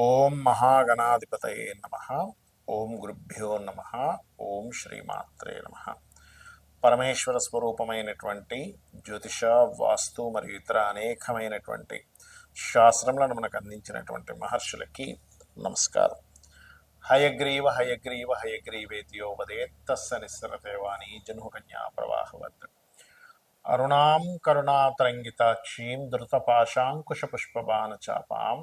ఓం మహాగణాధిపతయే నమః. ఓం గురుభ్యో నమః. ఓం శ్రీమాత్రే నమః. పరమేశ్వర స్వరూపమైనటువంటి జ్యోతిష, వాస్తు మరియు ఇతర అనేకమైనటువంటి శాస్త్రములను మనకు అందించినటువంటి మహర్షులకి నమస్కారం. హయగ్రీవ హయగ్రీవ హయగ్రీవేత్యోపదేత్తస్స నిస్సరతేవాణి జన్మకన్యా ప్రవాహవత్. అరుణాం కరుణాతరంగితాక్షీం ధృతపాశాంకుశపుష్పబాణచాపాం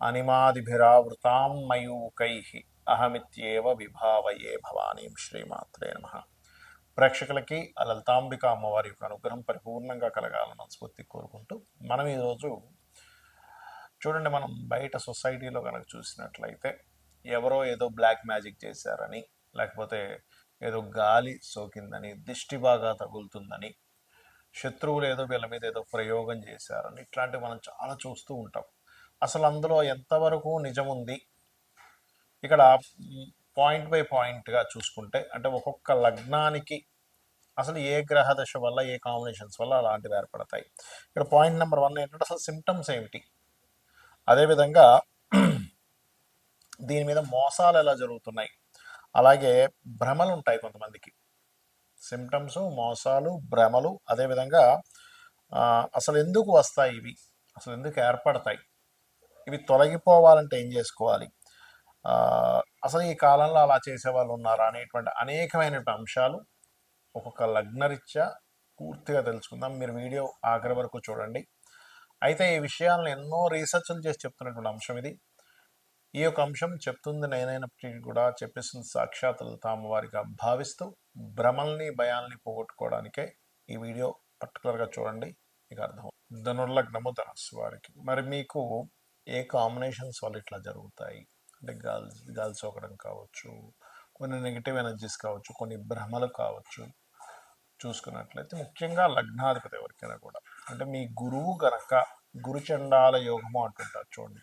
అనిమాదిభిరావృతాం మయూకైః అహమిత్యేవ విభావయే భవానీం. శ్రీమాత్రే నమః. ప్రేక్షకులకి ఆ లలితాంబిక అమ్మవారి యొక్క అనుగ్రహం పరిపూర్ణంగా కలగాలని స్ఫూర్తి కోరుకుంటూ మనం ఈరోజు చూడండి, మనం బయట సొసైటీలో కనుక చూసినట్లయితే ఎవరో ఏదో బ్లాక్ మ్యాజిక్ చేశారని, లేకపోతే ఏదో గాలి సోకిందని, దిష్టి బాగా తగులుతుందని, శత్రువులు ఏదో వీళ్ళ మీద ఏదో ప్రయోగం చేశారని, ఇట్లాంటివి మనం చాలా చూస్తూ ఉంటాం. అసలు అందులో ఎంతవరకు నిజం ఉంది? ఇక్కడ పాయింట్ బై పాయింట్గా చూసుకుంటే, అంటే ఒక్కొక్క లగ్నానికి అసలు ఏ గ్రహ దశ వల్ల, ఏ కాంబినేషన్స్ వల్ల అలాంటివి ఏర్పడతాయి. ఇక్కడ పాయింట్ నెంబర్ 1 ఏంటంటే అసలు సిమ్టమ్స్ ఏమిటి, అదేవిధంగా దీని మీద మోసాలు ఎలా జరుగుతున్నాయి, అలాగే భ్రమలు ఉంటాయి కొంతమందికి. సిమ్టమ్స్, మోసాలు, భ్రమలు, అదేవిధంగా అసలు ఎందుకు వస్తాయి ఇవి, అసలు ఎందుకు ఏర్పడతాయి, ఇవి తొలగిపోవాలంటే ఏం చేసుకోవాలి, అసలు ఈ కాలంలో అలా చేసేవాళ్ళు ఉన్నారా అనేటువంటి అనేకమైనటువంటి అంశాలు ఒక్కొక్క లగ్నరీత్యా పూర్తిగా తెలుసుకుందాం. మీరు వీడియో ఆఖరి వరకు చూడండి. అయితే ఈ విషయాలను ఎన్నో రీసెర్చ్లు చేసి చెప్తున్నటువంటి అంశం ఇది. ఈ యొక్క అంశం చెప్తుంది నేనైనప్పటికీ కూడా చెప్పేస్తుంది సాక్షాత్ లలితామ్మవారిగా భావిస్తూ భ్రమల్ని, భయాల్ని పోగొట్టుకోవడానికే ఈ వీడియో పర్టికులర్గా చూడండి, మీకు అర్థం. ధనుర్లగ్నము ధనస్సు వారికి మరి మీకు ఏ కాంబినేషన్స్ వల్ల ఇట్లా జరుగుతాయి అంటే గాలి సోకడం కావచ్చు, కొన్ని నెగిటివ్ ఎనర్జీస్ కావచ్చు, కొన్ని భ్రమలు కావచ్చు. చూసుకున్నట్లయితే ముఖ్యంగా లగ్నాధిపతి ఎవరికైనా కూడా, అంటే మీ గురువు గనక గురుచండాల యోగము అంటుంటారు చూడండి.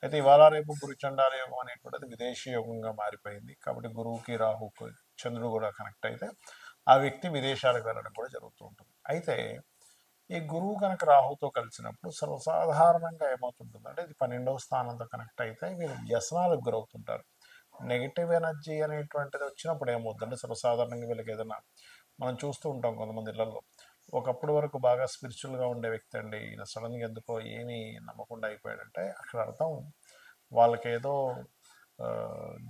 అయితే ఇవాళ రేపు గురుచండాల యోగం అనేటువంటిది విదేశీ యోగంగా మారిపోయింది. కాబట్టి గురువుకి రాహుకు చంద్రుడు కూడా కనెక్ట్ అయితే ఆ వ్యక్తి విదేశాలకు వెళ్ళడం కూడా జరుగుతూ ఉంటుంది. అయితే ఈ గురువు కనుక రాహుతో కలిసినప్పుడు సర్వసాధారణంగా ఏమవుతుంటుంది అంటే, ఇది 12వ స్థానంతో కనెక్ట్ అయితే వీళ్ళు వ్యసనాలకు గురవుతుంటారు. నెగిటివ్ ఎనర్జీ అనేటువంటిది వచ్చినప్పుడు ఏమవుతుందంటే, సర్వసాధారణంగా వీళ్ళకి ఏదైనా మనం చూస్తూ ఉంటాం కొంతమంది ఇళ్లలో, ఒకప్పుడు వరకు బాగా స్పిరిచువల్గా ఉండే వ్యక్తి అండి, ఇలా సడన్గా ఎందుకో ఏమీ నమ్మకుండా అయిపోయాడంటే అక్కడ అర్థం వాళ్ళకి ఏదో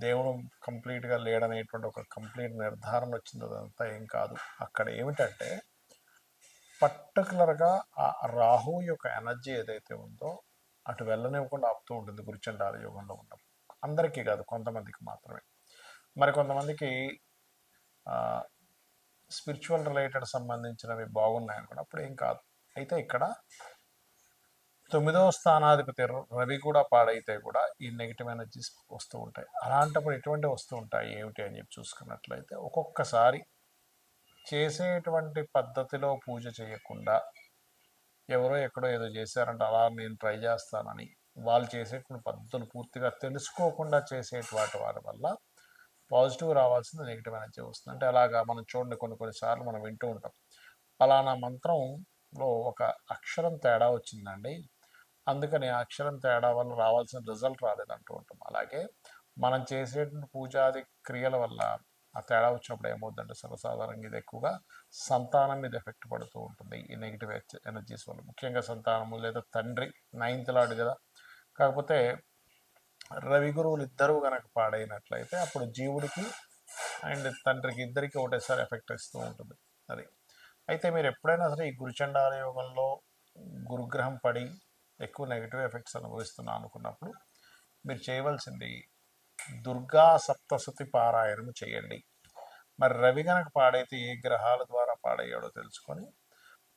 దేవుడు కంప్లీట్గా లేడనేటువంటి ఒక కంప్లీట్ నిర్ధారణ వచ్చింది. అదంతా ఏం కాదు. అక్కడ ఏమిటంటే పర్టికులర్గా ఆ రాహు యొక్క ఎనర్జీ ఏదైతే ఉందో అటు వెళ్ళనివ్వకుండా ఆపుతూ ఉంటుంది గురుచండాల యోగంలో ఉన్నప్పుడు. అందరికీ కాదు, కొంతమందికి మాత్రమే. మరి కొంతమందికి స్పిరిచువల్ రిలేటెడ్ సంబంధించినవి బాగున్నాయి అనుకోండి, అప్పుడు ఏం కాదు. అయితే ఇక్కడ 9వ స్థానాధిపతి రవి కూడా పాడైతే కూడా ఈ నెగిటివ్ ఎనర్జీస్ వస్తూ ఉంటాయి. అలాంటప్పుడు ఎటువంటి వస్తూ ఉంటాయి ఏమిటి అని చెప్పి చూసుకున్నట్లయితే, ఒక్కొక్కసారి చేసేటువంటి పద్ధతిలో పూజ చేయకుండా ఎవరో ఎక్కడో ఏదో చేశారంటే అలా నేను ట్రై చేస్తానని వాళ్ళు చేసేటువంటి పద్ధతులు పూర్తిగా తెలుసుకోకుండా చేసేటువంటి వాటి వల్ల పాజిటివ్ రావాల్సింది నెగిటివ్ ఎనర్జీ వస్తుంది. అంటే అలాగా మనం చూడండి, కొన్నిసార్లు మనం వింటూ ఉంటాం, ఫలానా మంత్రంలో ఒక అక్షరం తేడా వచ్చిందండి, అందుకని ఆ అక్షరం తేడా వల్ల రావాల్సిన రిజల్ట్ రాలేదంటూ ఉంటాం. అలాగే మనం చేసేటువంటి పూజాది క్రియల వల్ల ఆ తేడా వచ్చినప్పుడు ఏమవుతుందంటే, సర్వసాధారణంగా ఇది ఎక్కువగా సంతానం మీద ఎఫెక్ట్ పడుతూ ఉంటుంది ఈ నెగిటివ్ ఎనర్జీస్ వల్ల. ముఖ్యంగా సంతానము లేదా తండ్రి, 9th లార్డ్ కదా. కాకపోతే రవి గురువులు ఇద్దరూ కనుక పాడైనట్లయితే అప్పుడు జీవుడికి అండ్ తండ్రికి ఇద్దరికి ఒకటేసారి ఎఫెక్ట్ ఇస్తూ ఉంటుంది అది. అయితే మీరు ఎప్పుడైనా సరే ఈ గురుచండాల యోగంలో గురుగ్రహం పడి ఎక్కువ నెగిటివ్ ఎఫెక్ట్స్ అనుభవిస్తున్నా అనుకున్నప్పుడు మీరు చేయవలసింది దుర్గా సప్తశతి పారాయణం చేయండి. మరి రవి కనుక పాడైతే ఏ గ్రహాల ద్వారా పాడయ్యాడో తెలుసుకొని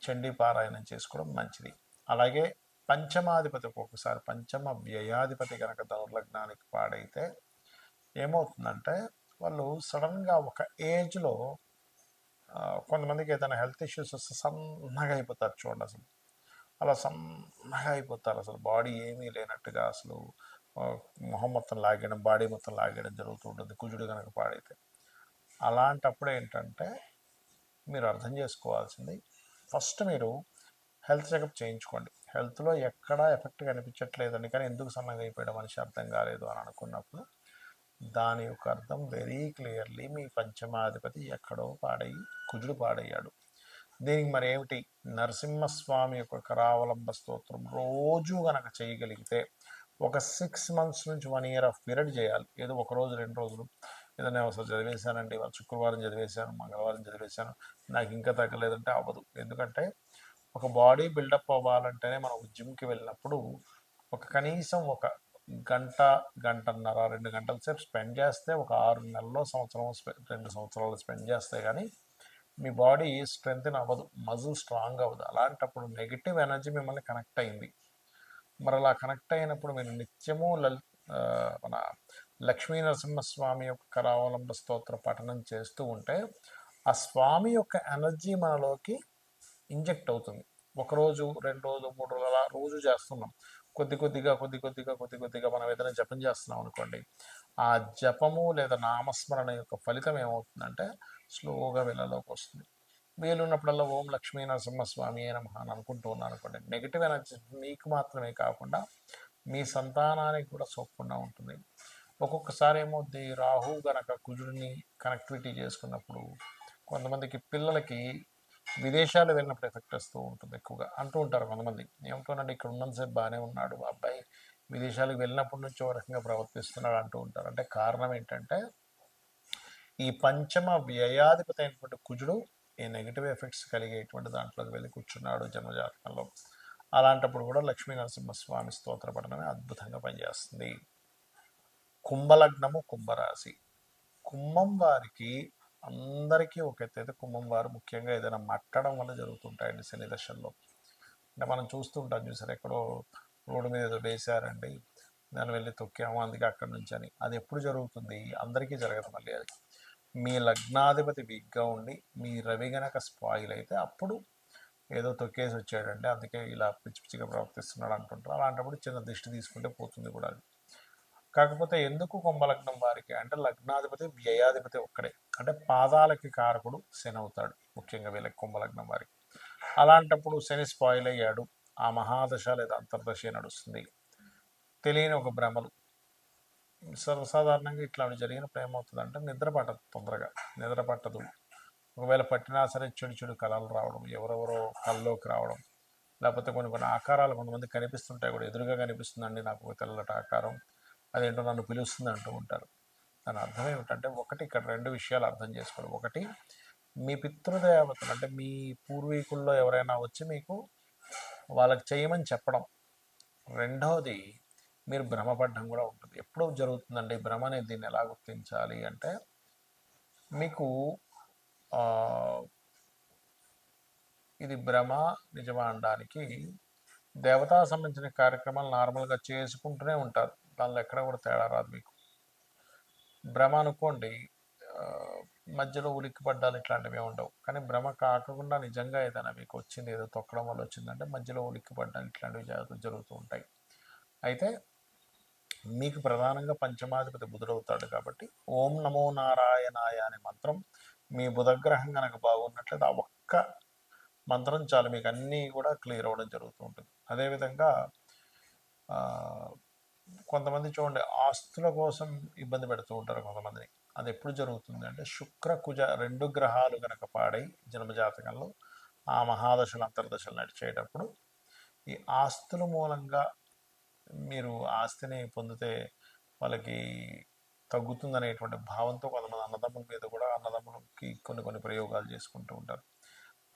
చండీ పారాయణం చేసుకోవడం మంచిది. అలాగే పంచమాధిపతి, ఒక్కొక్కసారి పంచమ వ్యయాధిపతి కనుక ధనుర్లగ్నానికి పాడైతే ఏమవుతుందంటే, వాళ్ళు సడన్గా ఒక ఏజ్లో కొంతమందికి ఏదైనా హెల్త్ ఇష్యూస్ వస్తే సన్నగా అయిపోతారు చూడండి. అసలు అలా సన్నగా అయిపోతారు, అసలు బాడీ ఏమీ లేనట్టుగా, అసలు మొహం మొత్తం లాగేయడం, బాడీ మొత్తం లాగేయడం జరుగుతూ ఉంటుంది కుజుడు కనుక పాడైతే. అలాంటప్పుడు ఏంటంటే మీరు అర్థం చేసుకోవాల్సింది, ఫస్ట్ మీరు హెల్త్ చెకప్ చేయించుకోండి. హెల్త్లో ఎక్కడా ఎఫెక్ట్ కనిపించట్లేదండి, కానీ ఎందుకు సన్నగా అయిపోయాడు మనిషి అర్థం కాలేదు అని అనుకున్నప్పుడు దాని యొక్క అర్థం వెరీ క్లియర్లీ మీ పంచమాధిపతి ఎక్కడో పాడయ్యి కుజుడు పాడయ్యాడు. దీనికి మరి ఏమిటి? నరసింహస్వామి యొక్క కరావలంబ స్తోత్రం రోజు గనక చేయగలిగితే ఒక 6 months నుంచి 1 year ఆఫ్ పీరియడ్ చేయాలి. ఏదో ఒక రోజు 2 రోజులు ఏదైనా ఒకసారి చదివేశానండి, ఇవాళ శుక్రవారం చదివేశాను, మంగళవారం చదివేశాను, నాకు ఇంకా తగ్గలేదంటే అవ్వదు. ఎందుకంటే ఒక బాడీ బిల్డప్ అవ్వాలంటేనే మనం జిమ్కి వెళ్ళినప్పుడు కనీసం ఒక గంట, గంటన్నర, 2 గంటల సేపు స్పెండ్ చేస్తే ఒక 6 నెలల్లో, సంవత్సరం, 2 సంవత్సరాలు స్పెండ్ చేస్తే కానీ మీ బాడీ స్ట్రెంగ్త్ అవ్వదు, మజిల్ స్ట్రాంగ్ అవ్వదు. అలాంటప్పుడు నెగిటివ్ ఎనర్జీ మిమ్మల్ని కనెక్ట్ అయింది. మరి అలా కనెక్ట్ అయినప్పుడు మీరు నిత్యము మన లక్ష్మీ నరసింహస్వామి యొక్క కరావలంబ స్తోత్ర పఠనం చేస్తూ ఉంటే ఆ స్వామి యొక్క ఎనర్జీ మనలోకి ఇంజెక్ట్ అవుతుంది. ఒకరోజు, 2 రోజులు, 3 రోజులు అలా రోజు చేస్తున్నాం. కొద్ది కొద్దిగా మనం ఏదైనా జపం చేస్తున్నాం అనుకోండి, ఆ జపము లేదా నామస్మరణ యొక్క ఫలితం ఏమవుతుందంటే స్లోగా వీళ్ళలోకి వస్తుంది. వీలున్నప్పుడల్లా ఓం లక్ష్మీ నరసింహస్వామి అయిన మహాన్ అనుకుంటూ ఉన్నాను అనుకోండి, నెగిటివ్ ఎనర్జీ మీకు మాత్రమే కాకుండా మీ సంతానానికి కూడా సోకకుండా ఉంటుంది. ఒక్కొక్కసారి ఏమవుద్ది, రాహు గనక కుజుడిని కనెక్టివిటీ చేసుకున్నప్పుడు కొంతమందికి పిల్లలకి విదేశాలు వెళ్ళినప్పుడు ఎఫెక్ట్ వస్తూ ఉంటుంది. ఎక్కువగా అంటూ ఉంటారు కొంతమంది, ఏమంటున్నాడు ఇక్కడ ఉన్నంతసేపు బాగానే ఉన్నాడు అబ్బాయి, విదేశాలకు వెళ్ళినప్పటి నుంచి ఓ రకంగా ప్రవర్తిస్తున్నాడు అంటూ ఉంటారు. అంటే కారణం ఏంటంటే ఈ పంచమ వ్యయాధిపతి అయినటువంటి కుజుడు ఈ నెగిటివ్ ఎఫెక్ట్స్ కలిగేటువంటి దాంట్లోకి వెళ్ళి కూర్చున్నాడు జన్మజాతకంలో. అలాంటప్పుడు కూడా లక్ష్మీ నరసింహస్వామి స్తోత్ర పఠనమే అద్భుతంగా పనిచేస్తుంది. కుంభలగ్నము, కుంభరాశి. కుంభం వారికి అందరికీ ఒక ఎత్తైతే కుంభం వారు ముఖ్యంగా ఏదైనా మట్టడం వల్ల జరుగుతుంటాయండి శని దశల్లో. అంటే మనం చూస్తుంటాం చూసారు, ఎక్కడో రోడ్డు మీద ఏదో వేశారండి, దాన్ని వెళ్ళి తొక్కాము అందుకే అక్కడి నుంచి అని. అది ఎప్పుడు జరుగుతుంది? అందరికీ జరగదు. మళ్ళీ అది మీ లగ్నాధిపతి వీక్గా ఉండి మీ రవి గనక స్పాయిల్ అయితే అప్పుడు ఏదో తొక్కేసి వచ్చాడంటే అందుకే ఇలా పిచ్చి పిచ్చిగా ప్రవర్తిస్తున్నాడు అంటుంటారు. అలాంటప్పుడు చిన్న దిష్టి తీసుకుంటే పోతుంది కూడా అది. కాకపోతే ఎందుకు కుంభలగ్నం వారికి అంటే లగ్నాధిపతి వ్యయాధిపతి ఒక్కడే, అంటే పాదాలకి కారకుడు శని అవుతాడు ముఖ్యంగా వీళ్ళకి కుంభలగ్నం వారికి. అలాంటప్పుడు శని స్పాయిల్ అయ్యాడు, ఆ మహాదశ లేదా అంతర్దశ నడుస్తుంది, తెలియని ఒక భ్రమలు. సర్వసాధారణంగా ఇట్లాంటి జరిగినప్పుడు ఏమవుతుందంటే నిద్ర పట్టదు, తొందరగా నిద్ర పట్టదు. ఒకవేళ పట్టినా సరే చెడు చెడు కళలు రావడం, ఎవరెవరో కళ్ళలోకి రావడం, లేకపోతే కొన్ని కొన్ని ఆకారాలు కొంతమంది కనిపిస్తుంటాయి కూడా, ఎదురుగా కనిపిస్తుందండి నాకు ఒక తెల్లటి ఆకారం, అదేంటో నన్ను పిలుస్తుంది అంటూ ఉంటారు. దాని అర్థం ఏమిటంటే ఒకటి, ఇక్కడ 2 విషయాలు అర్థం చేసుకోవడం. ఒకటి, మీ పితృదేవతలు అంటే మీ పూర్వీకుల్లో ఎవరైనా వచ్చి మీకు వాళ్ళకి చేయమని చెప్పడం. రెండవది, మీరు భ్రమపడడం కూడా ఉంటుంది. ఎప్పుడు జరుగుతుందండి భ్రమ అనేది? దీన్ని ఎలా గుర్తించాలి అంటే మీకు ఇది భ్రమ నిజమా అనడానికి దేవతా సంబంధించిన కార్యక్రమాలు నార్మల్గా చేసుకుంటూనే ఉంటారు, దానిలో ఎక్కడ కూడా తేడా రాదు. మీకు భ్రమ అనుకోండి, మధ్యలో ఉలిక్కిపడ్డాలు ఇట్లాంటివి ఉండవు. కానీ భ్రమ కాకుండా నిజంగా ఏదైనా మీకు వచ్చింది, ఏదో తొక్కడం వల్ల వచ్చిందంటే మధ్యలో ఉలిక్కిపడ్డాలు ఇట్లాంటివి జరుగుతూ ఉంటాయి. అయితే మీకు ప్రధానంగా పంచమాధిపతి బుధుడవుతాడు కాబట్టి ఓం నమో నారాయణాయ అనే మంత్రం మీ బుధగ్రహం కనుక బాగున్నట్లయితే ఆ ఒక్క మంత్రం చాలు, మీకు అన్నీ కూడా క్లియర్ అవ్వడం జరుగుతూ ఉంటుంది. అదేవిధంగా కొంతమంది చూడండి ఆస్తుల కోసం ఇబ్బంది పెడుతూ ఉంటారు కొంతమందిని. అది ఎప్పుడు జరుగుతుంది అంటే శుక్ర కుజ 2 గ్రహాలు కనుక పాడై జన్మజాతకంలో ఆ మహాదశలు అంతర్దశలు నడిచేటప్పుడు ఈ ఆస్తుల మూలంగా మీరు ఆస్తిని పొందితే వాళ్ళకి తగ్గుతుందనేటువంటి భావంతో కొంతమంది అన్నదమ్ముల మీద కూడా అన్నదమ్ములకి కొన్ని ప్రయోగాలు చేసుకుంటూ ఉంటారు.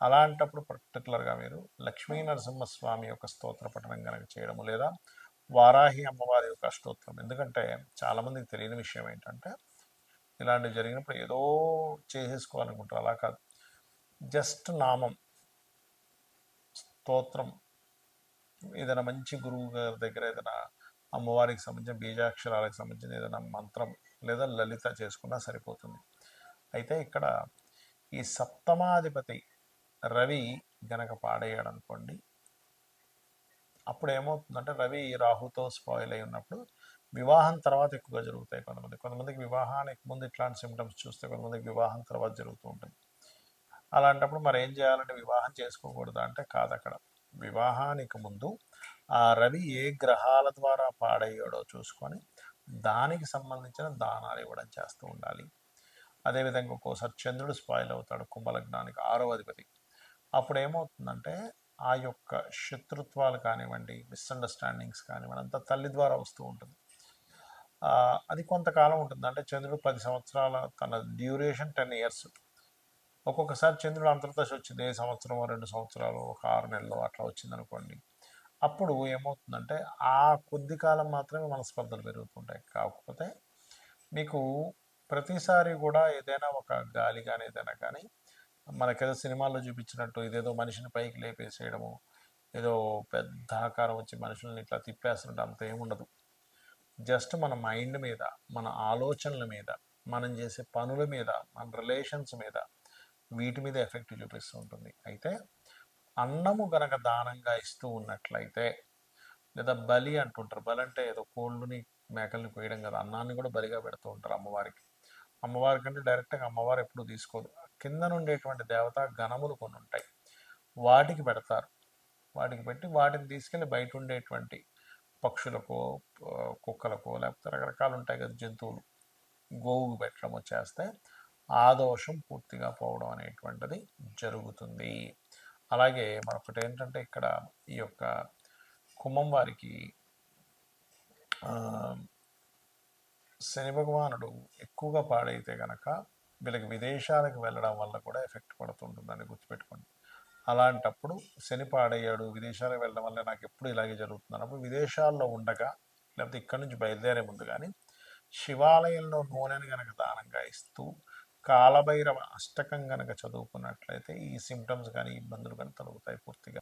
అలాంటప్పుడు పర్టికులర్గా మీరు లక్ష్మీ నరసింహస్వామి యొక్క స్తోత్ర పఠనం కనుక చేయడము, లేదా వారాహి అమ్మవారి యొక్క అష్టోత్తరం. ఎందుకంటే చాలామందికి తెలియని విషయం ఏంటంటే ఇలాంటివి జరిగినప్పుడు ఏదో చేసేసుకోవాలనుకుంటారు, అలా కాదు. జస్ట్ నామం, స్తోత్రం, ఏదైనా మంచి గురువు గారి దగ్గర ఏదైనా అమ్మవారికి సంబంధించిన బీజాక్షరాలకు సంబంధించిన ఏదైనా మంత్రం లేదా లలిత చేసుకున్నా సరిపోతుంది. అయితే ఇక్కడ ఈ సప్తమాధిపతి రవి గనక పాడేయాడు అనుకోండి, అప్పుడు ఏమవుతుందంటే రవి రాహుతో స్పాయిల్ అయి ఉన్నప్పుడు వివాహం తర్వాత ఎక్కువగా జరుగుతాయి. కొంతమందికి వివాహానికి ముందు ఇట్లాంటి సిమ్టమ్స్ చూస్తే కొంతమందికి వివాహం తర్వాత జరుగుతూ ఉంటుంది. అలాంటప్పుడు మరి ఏం చేయాలంటే వివాహం చేసుకోకూడదు అంటే కాదు, అక్కడ వివాహానికి ముందు ఆ రవి ఏ గ్రహాల ద్వారా పాడయ్యాడో చూసుకొని దానికి సంబంధించిన దానాలు ఇవ్వడం చేస్తూ ఉండాలి. అదేవిధంగా ఒక్కోసారి చంద్రుడు స్పాయిల్ అవుతాడు కుంభలగ్నానికి 6వ అధిపతి. అప్పుడు ఏమవుతుందంటే ఆ యొక్క శత్రుత్వాలు కానివ్వండి, మిస్అండర్స్టాండింగ్స్ కానివ్వండి, అంతా తల్లి ద్వారా వస్తూ ఉంటుంది. అది కొంతకాలం ఉంటుంది. అంటే చంద్రుడు 10 సంవత్సరాల తన డ్యూరేషన్ 10 ఇయర్స్. ఒక్కొక్కసారి చంద్రుడు అంతర్దశ వచ్చింది, ఏ సంవత్సరమో 2 సంవత్సరాలు, ఒక 6 నెలలు అట్లా వచ్చిందనుకోండి. అప్పుడు ఏమవుతుందంటే ఆ కొద్ది కాలం మాత్రమే మనస్పర్ధలు పెరుగుతుంటాయి. కాకపోతే మీకు ప్రతిసారి కూడా ఏదైనా ఒక గాలి కానీ ఏదైనా కానీ మనకేదో సినిమాల్లో చూపించినట్టు ఇదేదో మనిషిని పైకి లేపేసేయడము, ఏదో పెద్ద ఆకారం వచ్చి మనుషుల్ని ఇట్లా తిప్పేస్తుంటే అంత ఏముండదు. జస్ట్ మన మైండ్ మీద, మన ఆలోచనల మీద, మనం చేసే పనుల మీద, మన రిలేషన్స్ మీద, వీటి మీద ఎఫెక్ట్ చూపిస్తూ ఉంటుంది. అయితే అన్నము గనక దానంగా ఇస్తూ ఉన్నట్లయితే, లేదా బలి అంటుంటారు. బలి అంటే ఏదో కోళ్ళని మేకల్ని కోయడం కదా, అన్నాన్ని కూడా బలిగా పెడుతూ ఉంటారు అమ్మవారికి. అమ్మవారి కంటే డైరెక్ట్గా అమ్మవారు ఎప్పుడు తీసుకోదు. కింద నుండేటువంటి దేవతా గణములు కొన్ని ఉంటాయి, వాటికి పెడతారు. వాటికి పెట్టి వాటిని తీసుకెళ్ళి బయట ఉండేటువంటి పక్షులకో, కుక్కలకో, లేకపోతే రకరకాలు ఉంటాయి కదా జంతువులు, గోవుకు పెట్టడమో చేస్తే ఆ దోషం పూర్తిగా పోవడం అనేటువంటిది జరుగుతుంది. అలాగే మరొకటి ఏంటంటే ఇక్కడ ఈ యొక్క కుంభం వారికి శని భగవానుడు ఎక్కువగా పాడైతే కనుక వీళ్ళకి విదేశాలకు వెళ్ళడం వల్ల కూడా ఎఫెక్ట్ పడుతుంటుందని గుర్తుపెట్టుకోండి. అలాంటప్పుడు శని పాడయ్యాడు, విదేశాలకు వెళ్ళడం వల్ల నాకు ఎప్పుడు ఇలాగే జరుగుతుంది అన్నప్పుడు విదేశాల్లో ఉండగా, లేకపోతే ఇక్కడి నుంచి బయలుదేరే ముందు కానీ శివాలయంలో నూనెని కనుక దానంగా ఇస్తూ కాలభైరవ అష్టకం కనుక చదువుకున్నట్లయితే ఈ సిమ్టమ్స్ కానీ ఇబ్బందులు కానీ తొలగుతాయి పూర్తిగా.